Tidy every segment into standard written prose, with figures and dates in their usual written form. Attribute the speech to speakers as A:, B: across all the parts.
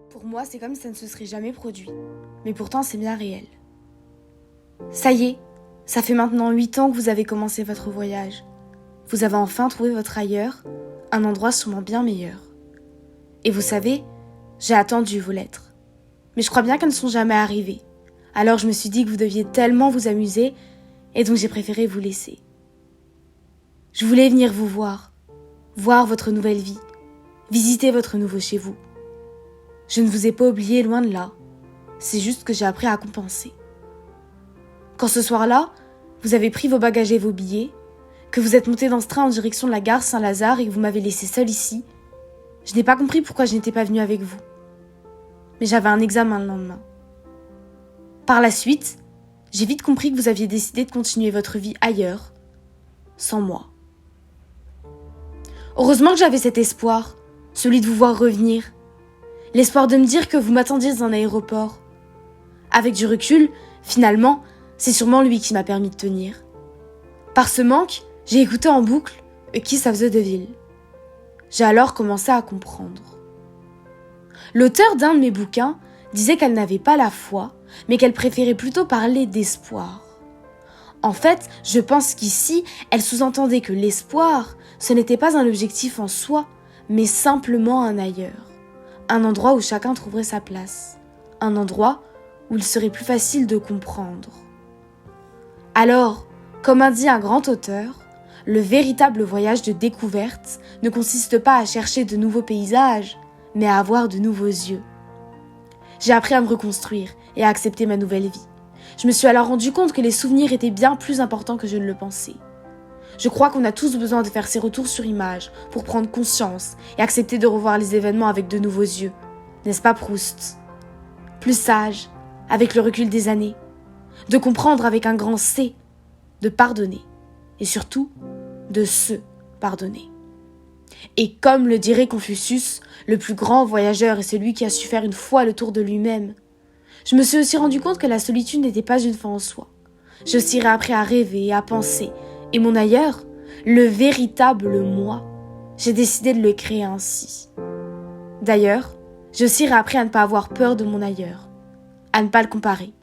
A: Pour moi, c'est comme si ça ne se serait jamais produit. Mais pourtant, c'est bien réel. Ça y est, ça fait maintenant 8 ans que vous avez commencé votre voyage. Vous avez enfin trouvé votre ailleurs, un endroit sûrement bien meilleur. Et vous savez, j'ai attendu vos lettres. Mais je crois bien qu'elles ne sont jamais arrivées. Alors je me suis dit que vous deviez tellement vous amuser, et donc j'ai préféré vous laisser. Je voulais venir vous voir votre nouvelle vie, visiter votre nouveau chez vous. Je ne vous ai pas oublié, loin de là. C'est juste que j'ai appris à compenser. Quand ce soir-là, vous avez pris vos bagages et vos billets, que vous êtes monté dans ce train en direction de la gare Saint-Lazare et que vous m'avez laissé seule ici, je n'ai pas compris pourquoi je n'étais pas venue avec vous. Mais j'avais un examen le lendemain. Par la suite, j'ai vite compris que vous aviez décidé de continuer votre vie ailleurs, sans moi. Heureusement que j'avais cet espoir, celui de vous voir revenir. L'espoir de me dire que vous m'attendiez dans un aéroport. Avec du recul, finalement, c'est sûrement lui qui m'a permis de tenir. Par ce manque, j'ai écouté en boucle A Kiss of the Devil. J'ai alors commencé à comprendre. L'auteur d'un de mes bouquins disait qu'elle n'avait pas la foi, mais qu'elle préférait plutôt parler d'espoir. En fait, je pense qu'ici, elle sous-entendait que l'espoir, ce n'était pas un objectif en soi, mais simplement un ailleurs. Un endroit où chacun trouverait sa place. Un endroit où il serait plus facile de comprendre. Alors, comme a dit un grand auteur, le véritable voyage de découverte ne consiste pas à chercher de nouveaux paysages, mais à avoir de nouveaux yeux. J'ai appris à me reconstruire et à accepter ma nouvelle vie. Je me suis alors rendu compte que les souvenirs étaient bien plus importants que je ne le pensais. Je crois qu'on a tous besoin de faire ces retours sur image pour prendre conscience et accepter de revoir les événements avec de nouveaux yeux. N'est-ce pas Proust ? Plus sage, avec le recul des années. De comprendre avec un grand C, de pardonner. Et surtout, de se pardonner. Et comme le dirait Confucius, le plus grand voyageur est celui qui a su faire une fois le tour de lui-même. Je me suis aussi rendu compte que la solitude n'était pas une fin en soi. J'ai aussi réappris à rêver et à penser. Et mon ailleurs, le véritable moi, j'ai décidé de le créer ainsi. D'ailleurs, j'ai aussi réappris à ne pas avoir peur de mon ailleurs, à ne pas le comparer,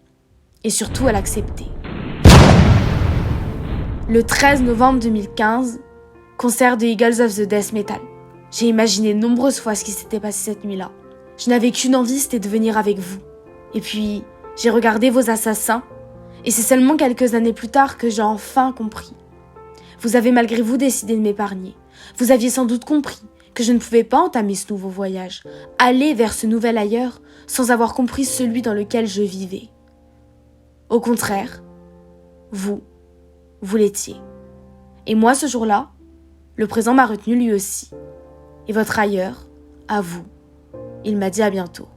A: et surtout à l'accepter. Le 13 novembre 2015, concert de Eagles of the Death Metal. J'ai imaginé de nombreuses fois ce qui s'était passé cette nuit-là. Je n'avais qu'une envie, c'était de venir avec vous. Et puis, j'ai regardé vos assassins, et c'est seulement quelques années plus tard que j'ai enfin compris. Vous avez malgré vous décidé de m'épargner. Vous aviez sans doute compris que je ne pouvais pas entamer ce nouveau voyage, aller vers ce nouvel ailleurs, sans avoir compris celui dans lequel je vivais. Au contraire, vous l'étiez. Et moi, ce jour-là, le présent m'a retenu lui aussi. Et votre ailleurs, à vous, il m'a dit à bientôt.